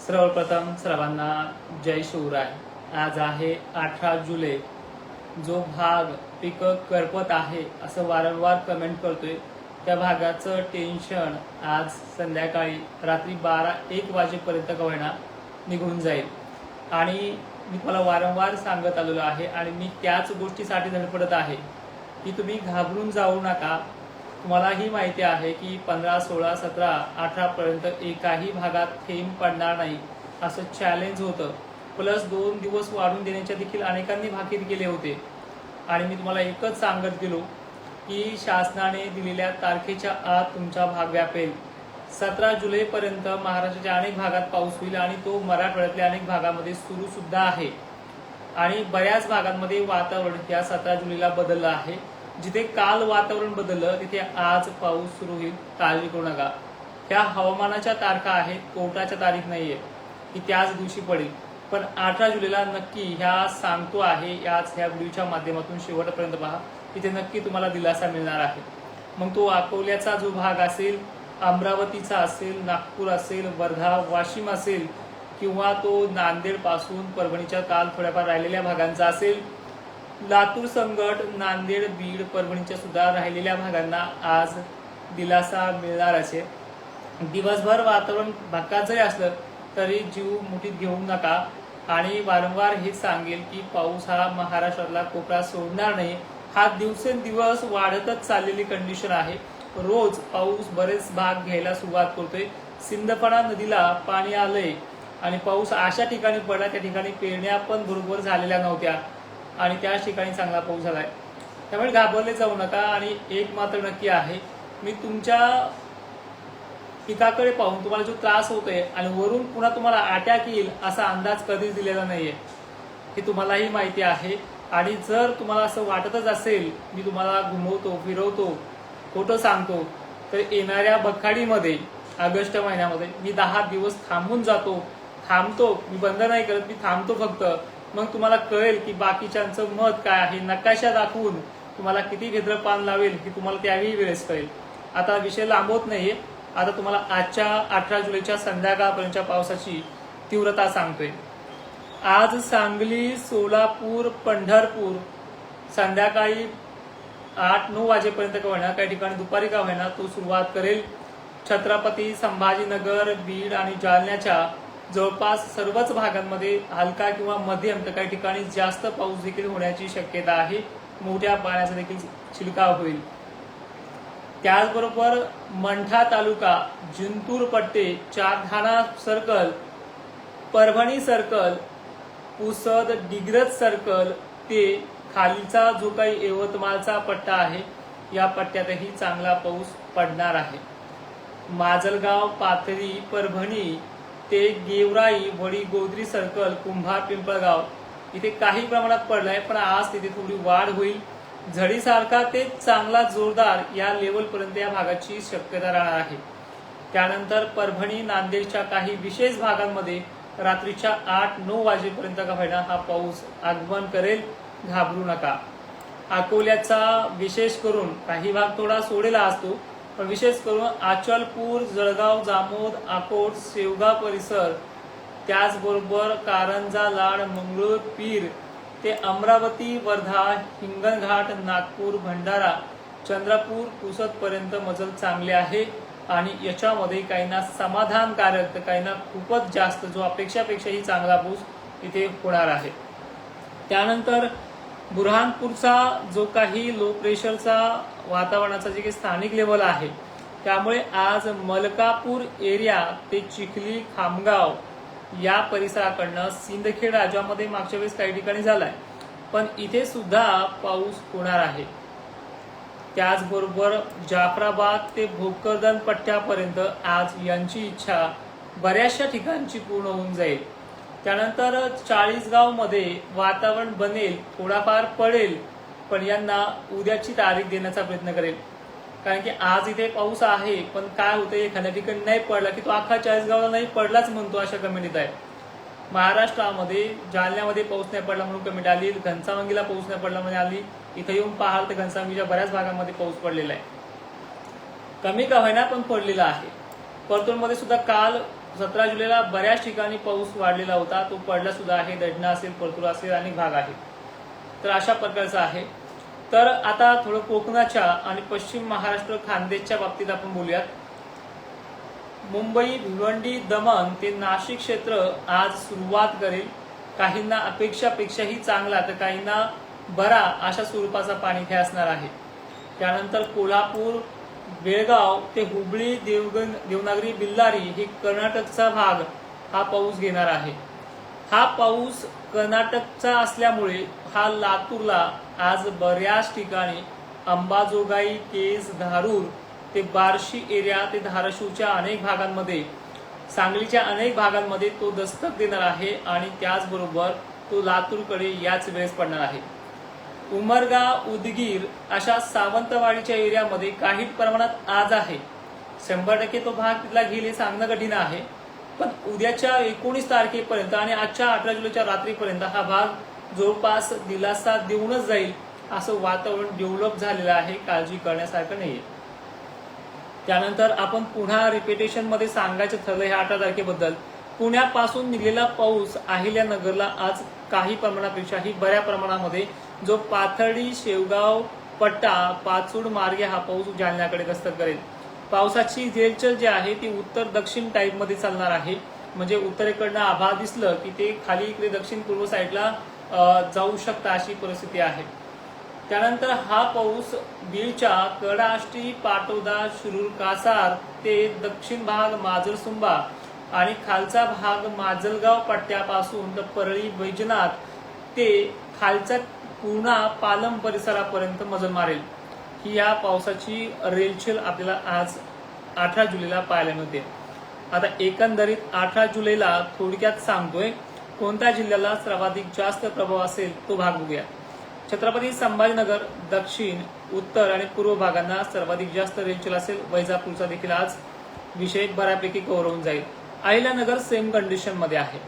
सर्वप्रथम सर्वांना जय शिवराय। आज आहे 18 जुलै। जो भाग पीक करपत आहे असं वारंवार कमेंट करतोय त्या भागाचं टेन्शन आज संध्याकाळी रात्री 12-1 वाजेपर्यंत का होईना निघून जाईल। आणि मी तुम्हाला वारंवार सांगत आलेलो आहे आणि मी त्याच गोष्टीसाठी धडपडत आहे की तुम्ही घाबरून जाऊ नका। तुम्हालाही माहिती आहे की 15, 16, 17, 18 पर्यंत एकाही भागात थेंब पडणार नाही असं चॅलेंज होतं। प्लस 2 दिवस वाढून देण्याच्या देखील अनेकांनी भाकीत केले होते। आणि मी तुम्हाला एकच सांगत गेलो की शासनाने दिलेल्या तारखेच्या आत तुमचा भाग व्यापेल। 17 जुलैपर्यंत महाराष्ट्राच्या अनेक भागात पाऊस होईल आणि तो मराठवाड्यातल्या अनेक भागामध्ये सुरू सुद्धा आहे। आणि बऱ्याच भागांमध्ये वातावरण या 17 जुलैला बदललं आहे। जिथे काल वातावरण बदललं तिथे आज पाऊस सुरू होईल, काळजी करू नका। ह्या हवामानाच्या तारखा आहेत, कोर्टाच्या तारीख नाहीये की त्याच दिवशी पडेल। पण 18 जुलैला नक्की ह्या सांगतो आहे। याच ह्या व्हिडिओच्या माध्यमातून शेवटपर्यंत पहा, तिथे नक्की तुम्हाला दिलासा मिळणार आहे। मग तो अकोल्याचा जो भाग असेल, अमरावतीचा असेल, नागपूर असेल, वर्धा, वाशिम असेल किंवा तो नांदेड पासून परभणीच्या काल थोड्याफार राहिलेल्या भागांचा असेल, लातूर, संगट, नांदेड, बीड, परभणीच्या सुद्धा राहिलेल्या भागांना आज दिलासा मिळणार असेल। दिवसभर वातावरण भकास जरी असलं तरी जीव मुठीत घेऊ नका। आणि वारंवार हेच सांगेल की पाऊस हा महाराष्ट्रातला कोपरा सोडणार नाही। हा दिवसेंदिवस वाढतच चाललेली कंडिशन आहे। रोज पाऊस बरेच भाग घ्यायला सुरुवात करतोय। सिंदफणा नदीला पाणी आलंय आणि पाऊस अशा ठिकाणी पडला त्या ठिकाणी पेरण्या पण बरोबर झालेल्या नव्हत्या आणि त्याच ठिकाणी चांगला पाऊस झालाय। त्यामुळे घाबरले जाऊ नका। आणि एक मात्र नक्की आहे, मी तुमच्या पिकाकडे पाहून तुम्हाला जो त्रास होतोय आणि वरून पुन्हा तुम्हाला अटॅक येईल असा अंदाज कधीच दिलेला नाहीये, हे तुम्हालाही माहिती आहे। आणि जर तुम्हाला असं वाटतच असेल मी तुम्हाला घुमवतो, फिरवतो, खोटं सांगतो, तर येणाऱ्या बखाडीमध्ये ऑगस्ट महिन्यामध्ये मी 10 दिवस थांबून थांबतो। मी बंद नाही करत, मी थांबतो फक्त। मग तुम्हाला कळेल की बाकीच्यांचं मत काय आहे। नकाशा दाखवून तुम्हाला किती भेद्रपान लावेल हे तुम्हाला त्यावेळी वेळेस कळेल। आता विषय लांबवत नाहीये। आता तुम्हाला आजच्या 18 जुलैच्या संध्याकाळपर्यंतच्या पावसाची तीव्रता सांगतोय। आज सांगली, सोलापूर, पंढरपूर संध्याकाळी 8-9 वाजेपर्यंत का होईना, काही ठिकाणी दुपारी का होईना तो सुरुवात करेल। छत्रपती संभाजीनगर, बीड आणि जालन्याच्या जवळपास सर्वच भागांमध्ये हलका किंवा मध्यम तर काही ठिकाणी जास्त पाऊस देखील होण्याची शक्यता आहे। मोठ्या पाण्याचा देखील शिडकाव होईल। त्याचबरोबर मंठा तालुका, जिंतूर पट्टे, Chardhana circle, Parbhani circle, Pusad, Digras circle ते खालीचा जो काही यवतमाळचा पट्टा आहे या पट्ट्यातही चांगला पाऊस पडणार आहे। माजलगाव, पाथरी, परभणी ते गेवराई, वडी, गोद्री सर्कल, कुंभार, पिंपळगाव इथे काही प्रमाणात पडलाय, पण आज तिथे थोडी वाढ होईल। झडीसारखा ते चांगला जोरदार या लेवलपर्यंत या भागाची शक्यता राहणार आहे। त्यानंतर परभणी, नांदेडच्या काही विशेष भागांमध्ये रात्रीच्या 8-9 वाजेपर्यंत का होईना हा पाऊस आगमन करेल, घाबरू नका। अकोल्याचा विशेष करून काही भाग थोडा सोडेला असतो, पण विशेष करून अचलपूर, जळगाव, जामोद, अकोट, शेवगाव परिसर, त्याचबरोबर कारंजा, लाड, मंगळूर, पीर ते अमरावती, वर्धा, हिंगणघाट, नागपूर, भंडारा, चंद्रपूर, पुसद पर्यंत मजल चांगले आहे। आणि याच्यामध्ये काहींना समाधानकारक तर काहींना खूपच जास्त जो अपेक्षापेक्षाही चांगला पाऊस इथे होणार आहे। त्यानंतर बुरहानपूरचा जो काही लो प्रेशरचा वातावरणाचा जे काही स्थानिक लेवल आहे त्यामुळे आज मलकापूर एरिया ते चिखली, खामगाव या परिसराकडनं सिंदखेड राज्यामध्ये मागच्या वेळेस काही ठिकाणी झालाय, पण इथे सुद्धा पाऊस होणार आहे। त्याचबरोबर जाफराबाद ते भोकरदन पट्ट्यापर्यंत आज यांची इच्छा बऱ्याचशा ठिकाणची पूर्ण होऊन जाईल। त्यानंतर 40गाव मध्ये वातावरण बनेल, थोडाफार पडेल, पण यांना उद्याची तारीख देण्याचा प्रयत्न करेल। कारण की आज इथे पाऊस आहे, पण काय होतंय एखाद्या ठिकाणी नाही पडला की तो अख्खा 40गावला नाही पडलाच म्हणतो, अशा कमेंट येत आहे। महाराष्ट्रामध्ये जालन्यामध्ये पाऊस नाही पडला म्हणून कमेंट आली, घनसावंगीला पाऊस नाही पडला म्हणून आली। इथे येऊन पाहाल तर घनसावंगीच्या बऱ्याच भागामध्ये पाऊस पडलेला आहे, कमी का होईना पण पडलेला आहे। परतूरमध्ये सुद्धा काल 17 जुलैला बऱ्याच ठिकाणी पाऊस वाढलेला होता, तो पडला सुद्धा आहे. दैठणा असेल, परतूर असेल, अनेक भाग आहे. तर अशा प्रकारचं आहे. तर आता थोडं कोकणाच्या आणि पश्चिम महाराष्ट्र खानदेशच्या बाबतीत आपण बोलूयात. मुंबई, भिवंडी, दमण ते नाशिक क्षेत्र आज सुरुवात करेल. काहींना अपेक्षापेक्षाही चांगला तर काहींना बरा अशा स्वरूपाचा पाणीख्या असणार आहे. त्यानंतर कोल्हापूर, बेळगाव ते हुबळी, देवनागरी, बिल्लारी हे कर्नाटकचा भाग हा पाऊस घेणार आहे. हा पाऊस कर्नाटकचा असल्यामुळे हा लातूरला आज बऱ्याच ठिकाणी अंबाजोगाई, केज, धारूर ते बार्शी एरिया ते धाराशिवच्या अनेक भागांमध्ये, सांगलीच्या अनेक भागांमध्ये तो दस्तक देणार आहे आणि त्याचबरोबर तो लातूरकडे याच वेळेस पडणार आहे. उमरगा, उदगीर अशा सावंतवाडीच्या एरियामध्ये काही प्रमाणात आज आहे. 100% तो भाग तिथला घेईल हे सांगणं कठीण आहे. पण उद्याच्या 19 तारखेपर्यंत आणि आजच्या 18 जुलैच्या रात्रीपर्यंत हा भाग जवळपास दिलासा देऊनच जाईल असं वातावरण डेव्हलप झालेलं आहे. काळजी करण्यासारखं नाहीये. त्यानंतर आपण पुन्हा रिपिटेशन मध्ये सांगायचं ठरलं ह्या 18 तारखेबद्दल. पुण्यापासून निघलेला पाऊस अहिल्यानगरला आज काही प्रमाणापेक्षाही बऱ्या प्रमाणामध्ये जो पाथर्डी, शेवगाव पट्टा, पाचूड मार्गे हा पाऊस जालन्याकडे दस्तक करेल. पावसाची रेलचल जी आहे ती उत्तर दक्षिण टाईप मध्ये चालणार आहे. म्हणजे उत्तरेकडनं आभाळ दिसलं की ते खाली इकडे दक्षिण पूर्व साईडला जाऊ शकतं अशी परिस्थिती आहे. त्यानंतर हा पाऊस बीडच्या कडाष्टी, पाटोदा, शिरूर, कासार ते दक्षिण भाग माजलसुंबा आणि खालचा भाग माजलगाव पट्ट्यापासून तर परळी, वैजनाथ ते खालचा पूर्णा, पालम परिसरापर्यंत मजल मारेल. ही या पावसाची रेलचेल आपल्याला आज 18 जुलैला पाहायला मिळते. आता एकंदरीत 18 जुलैला थोडक्यात सांगतोय कोणत्या जिल्ह्याला सर्वाधिक जास्त प्रभाव असेल तो भाग बघूया. छत्रपती संभाजीनगर, दक्षिण, उत्तर आणि पूर्व भागांना सर्वाधिक जास्त रेलचेल असेल. वैजापूरचा देखील आज विषय बऱ्यापैकी कव्हर होऊन जाईल. अहिल्यानगर सेम कंडिशन मध्ये आहे.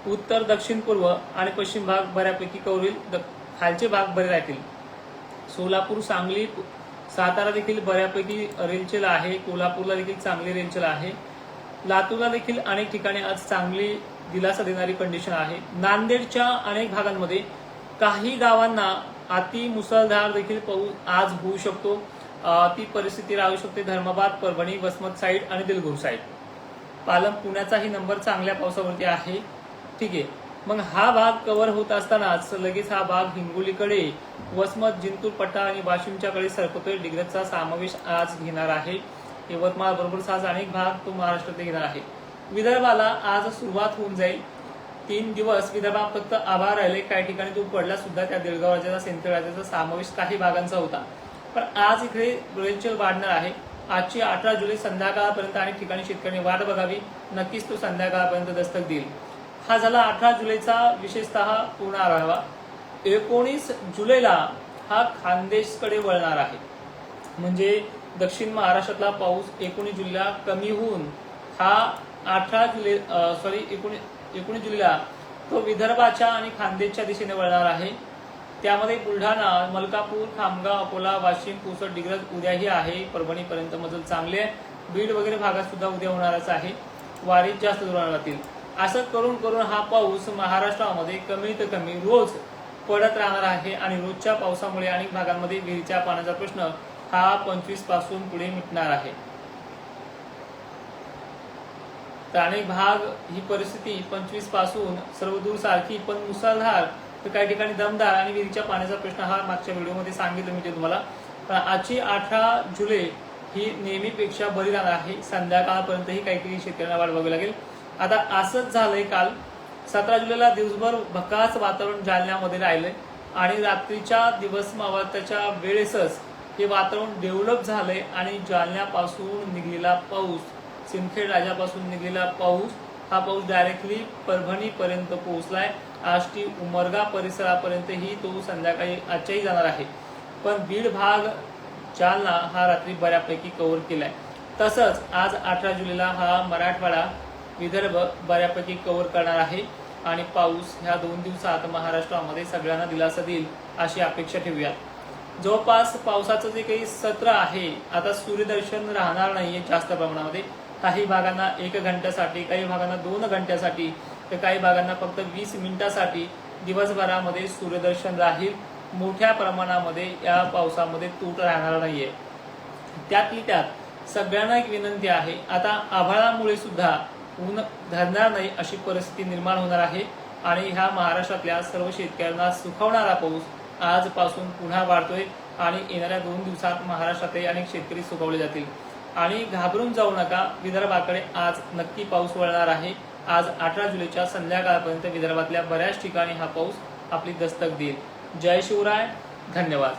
उत्तर, दक्षिण, पूर्व आणि पश्चिम भाग बऱ्यापैकी कव्हर होईल. खालचे भाग बरे राहतील. सोलापूर, सांगली, सातारा देखील बऱ्यापैकी रेलचेल आहे. कोल्हापूरला देखील चांगली रेलचेल आहे. लातूरला देखील अनेक ठिकाणी आज चांगली दिलासा देणारी कंडिशन आहे. नांदेडच्या अनेक भागांमध्ये काही गावांना अति मुसळधार देखील पाऊस आज होऊ शकतो. ती परिस्थिती राहू शकते धर्माबाद, परभणी, वसमत साईड आणि दिलगुर साईड. पालम, पुण्याचाही नंबर चांगल्या पावसावरती आहे. ठीक आहे. मग हा भाग कव्हर होत असतानाच लगेच हा भाग हिंगोलीकडे, वसमत, जिंतूर पट्टा आणि वाशिमच्याकडे सरकतोय. डिग्रजचा समावेश आज घेणार आहे. यवतमाळ बरोबरच आज अनेक भाग तो महाराष्ट्रात घेणार आहे. विदर्भाला आज सुरुवात होऊन जाईल. 3 दिवस विदर्भात फक्त आभाळ राहिले. काही ठिकाणी तो पडला सुद्धा. त्या देळगाव राज्याचा, सेंट्रल राज्याचा समावेश काही भागांचा होता. पण आज इकडे रेलचेल वाढणार आहे. आजची 18 जुलै संध्याकाळपर्यंत अनेक ठिकाणी शेतकऱ्यांनी वाट बघावी. नक्कीच तो संध्याकाळपर्यंत दस्तक देईल. हा झाला 18 जुलैचा विशेषतः पूर्ण आढावा. 19 जुलैला हा खानदेशकडे वळणार आहे. म्हणजे दक्षिण महाराष्ट्रातला पाऊस 19 जुलैला कमी होऊन हा 19 जुलैला तो विदर्भाच्या आणि खानदेशच्या दिशेने वळणार आहे. त्यामध्ये बुलढाणा, मलकापूर, खामगाव, अकोला, वाशिम, पुसद, डिग्रज उद्याही आहे. परभणीपर्यंत मजल चांगले आहे. बीड वगैरे भागात सुद्धा उद्या होणारच आहे. वारीत जास्त जोरात राहतील. असं करून करून हा पाऊस महाराष्ट्रामध्ये कमीत कमी रोज पडत राहणार आहे आणि रोजच्या पावसामुळे अनेक भागांमध्ये विहिरीच्या पाण्याचा प्रश्न हा 25 पासून पुढे मिटणार आहे. तर अनेक भाग ही परिस्थिती 25 पासून सर्वदूर सारखी पण मुसळधार तर काही ठिकाणी दमदार आणि विहिरीच्या पाण्याचा प्रश्न हा मागच्या व्हिडिओमध्ये सांगितलं मी तुम्हाला. पण आजची 18 जुलै ही नेहमीपेक्षा बरी राहणार आहे. संध्याकाळपर्यंतही काहीतरी शेतकऱ्यांना वाट बघावी लागेल. आता असंच झालंय. काल 17 जुलैला दिवसभर भकास वातावरण जालन्यामध्ये राहिलंय आणि रात्रीच्या दिवस मावळत्याच्या वेळेसच हे वातावरण डेव्हलप झालंय आणि जालन्यापासून निघलेला पाऊस, सिंदखेड राजापासून निघलेला पाऊस हा पाऊस डायरेक्टली परभणीपर्यंत पोहोचलाय. आष्टी, उमरगा परिसरापर्यंतही तो संध्याकाळी आजच्याही जाणार आहे. पण बीड भाग, जालना हा रात्री बऱ्यापैकी कव्हर केलाय. तसंच आज 18 जुलैला हा मराठवाडा, विदर्भ बऱ्यापैकी कव्हर करणार आहे आणि पाऊस ह्या 2 दिवसात महाराष्ट्रामध्ये सगळ्यांना दिलासा देईल अशी अपेक्षा ठेवूया. जवळपास पावसाचं जे काही सत्र आहे, आता सूर्यदर्शन राहणार नाहीये जास्त प्रमाणामध्ये. काही भागांना 1 घंट्यासाठी, काही भागांना 2 घंट्यासाठी, तर काही भागांना फक्त 20 मिनिटासाठी दिवसभरामध्ये सूर्यदर्शन राहील. मोठ्या प्रमाणामध्ये या पावसामध्ये तूट राहणार नाहीये. त्यातली त्यात सगळ्यांना एक विनंती आहे, आता आभाळामुळे सुद्धा ऊन धरणार नाही अशी परिस्थिती निर्माण होणार आहे आणि ह्या महाराष्ट्रातल्या सर्व शेतकऱ्यांना सुखावणारा पाऊस आजपासून पुन्हा वाढतोय आणि येणाऱ्या 2 दिवसात महाराष्ट्रातले अनेक शेतकरी सुखावले जातील. आणि घाबरून जाऊ नका, विदर्भाकडे आज नक्की पाऊस वळणार आहे. आज 18 जुलैच्या संध्याकाळपर्यंत विदर्भातल्या बऱ्याच ठिकाणी हा पाऊस आपली दस्तक देईल. जय शिवराय, धन्यवाद.